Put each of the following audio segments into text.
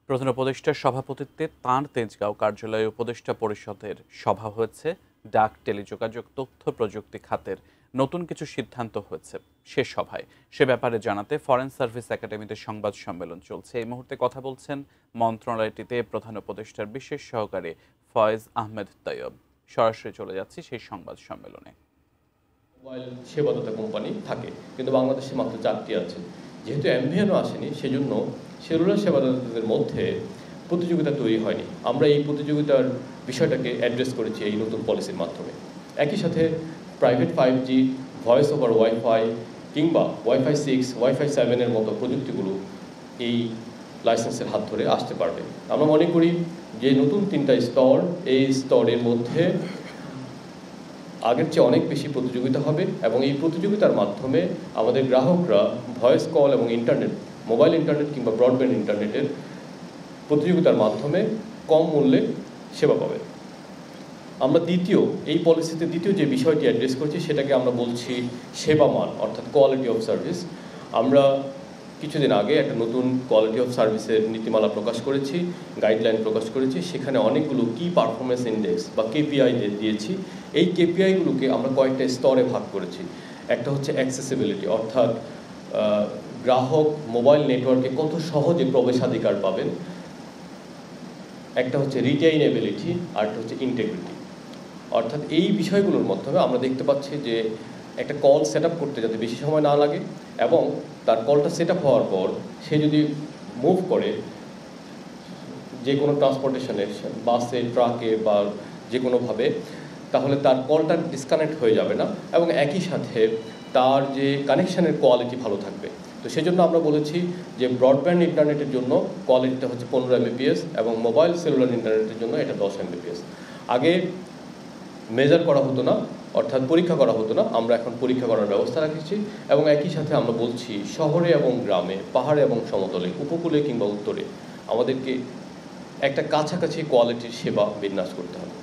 প্রধান উপদেষ্টার সভাপতিত্বে তাঁর তেজগাঁও কার্যালয়ে উপদেষ্টা পরিষদের সভা হয়েছে। ডাক, টেলিযোগাযোগ, তথ্য প্রযুক্তি খাতের নতুন কিছু সিদ্ধান্ত হয়েছে সে সভায়। সে ব্যাপারে জানাতে ফরেন সার্ভিস একাডেমিতে সংবাদ সম্মেলন চলছে। এই মুহূর্তে কথা বলছেন মন্ত্রণালয়টিতে প্রধান উপদেষ্টার বিশেষ সহকারী ফয়েজ আহমেদ তৈয়ব। সরাসরি চলে যাচ্ছি সেই সংবাদ সম্মেলনে। মোবাইল সেবাদাতা কোম্পানি থাকে, কিন্তু বাংলাদেশে মাত্র 4টি আছে। যেহেতু এমভিএনও আসেনি, সেজন্য সেলুলার সেবাদাতাদের মধ্যে প্রতিযোগিতা তৈরি হয়নি। আমরা এই প্রতিযোগিতার বিষয়টাকে অ্যাড্রেস করেছি এই নতুন পলিসির মাধ্যমে। একই সাথে private 5G, voice over wifi কিংবা ওয়াইফাই 6, ওয়াইফাই 7-এর মতো প্রযুক্তিগুলো এই লাইসেন্সের হাত ধরে আসতে পারবে। আমরা মনে করি যে নতুন 3টা স্তর, এই স্তরের মধ্যে আগের চেয়ে অনেক বেশি প্রতিযোগিতা হবে এবং এই প্রতিযোগিতার মাধ্যমে আমাদের গ্রাহকরা ভয়েস কল এবং ইন্টারনেট, মোবাইল ইন্টারনেট কিংবা ব্রডব্যান্ড ইন্টারনেটের প্রতিযোগিতার মাধ্যমে কম মূল্যে সেবা পাবে। আমরা এই পলিসিতে দ্বিতীয় যে বিষয়টি অ্যাড্রেস করছি সেটাকে আমরা বলছি সেবা মান, অর্থাৎ কোয়ালিটি অফ সার্ভিস। আমরা কিছুদিন আগে একটা নতুন কোয়ালিটি অফ সার্ভিসের নীতিমালা প্রকাশ করেছি, গাইডলাইন প্রকাশ করেছি। সেখানে অনেকগুলো কি পারফরমেন্স ইন্ডেক্স বা কেপিআই দিয়েছি। এই কেপিআইগুলোকে আমরা কয়েকটা স্তরে ভাগ করেছি। একটা হচ্ছে অ্যাক্সেসিবিলিটি, অর্থাৎ গ্রাহক মোবাইল নেটওয়ার্কে কত সহজে প্রবেশাধিকার পাবেন। একটা হচ্ছে রিটেইনেবিলিটি, আর একটা হচ্ছে ইন্টিগ্রিটি। অর্থাৎ এই বিষয়গুলোর মাধ্যমে আমরা দেখতে পাচ্ছি যে একটা কল সেট আপ করতে যাতে বেশি সময় না লাগে এবং তার কলটা সেট আপ হওয়ার পর সে যদি মুভ করে যে কোনো ট্রান্সপোর্টেশনে, বাসে, ট্রাকে বা যে কোনোভাবে, তাহলে তার কলটা ডিসকানেক্ট হয়ে যাবে না এবং একই সাথে তার যে কানেকশানের কোয়ালিটি ভালো থাকবে। তো সেজন্য আমরা বলেছি যে ব্রডব্যান্ড ইন্টারনেটের জন্য কোয়ালিটিটা হচ্ছে 15 Mbps এবং মোবাইল সেলুলার ইন্টারনেটের জন্য এটা 10 Mbps। আগে মেজার করা হতো না, অর্থাৎ পরীক্ষা করা হতো না, আমরা এখন পরীক্ষা করার ব্যবস্থা রাখছি। এবং একই সাথে আমরা বলছি শহরে এবং গ্রামে, পাহাড়ে এবং সমতলে, উপকূলে কিংবা উত্তরে আমাদেরকে একটা কাছাকাছি কোয়ালিটির সেবা বিন্যাস করতে হবে।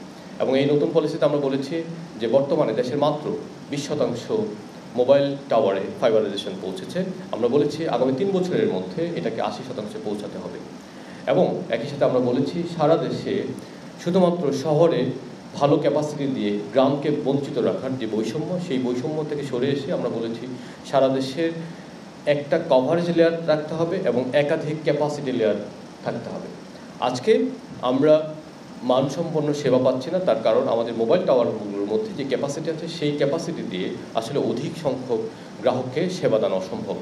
এবং এই নতুন পলিসিতে আমরা বলেছি যে বর্তমানে দেশের মাত্র 20% মোবাইল টাওয়ারে ফাইবারাইজেশন পৌঁছেছে। আমরা বলেছি আগামী 3 বছরের মধ্যে এটাকে 80% পৌঁছাতে হবে। এবং একই সাথে আমরা বলেছি সারা দেশে শুধুমাত্র শহরে ভালো ক্যাপাসিটি দিয়ে গ্রামকে বঞ্চিত রাখার যে বৈষম্য, সেই বৈষম্য থেকে সরে এসে আমরা বলেছি সারা দেশের একটা কভারেজ লেয়ার রাখতে হবে এবং একাধিক ক্যাপাসিটি লেয়ার থাকতে হবে। আজকে আমরা মানসম্পন্ন সেবা পাচ্ছি না, তার কারণ আমাদের মোবাইল টাওয়ারগুলোর মধ্যে যে ক্যাপাসিটি আছে সেই ক্যাপাসিটি দিয়ে আসলে অধিক সংখ্যক গ্রাহককে সেবা দান অসম্ভব।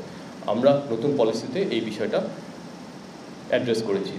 আমরা নতুন পলিসিতে এই বিষয়টা অ্যাড্রেস করেছি।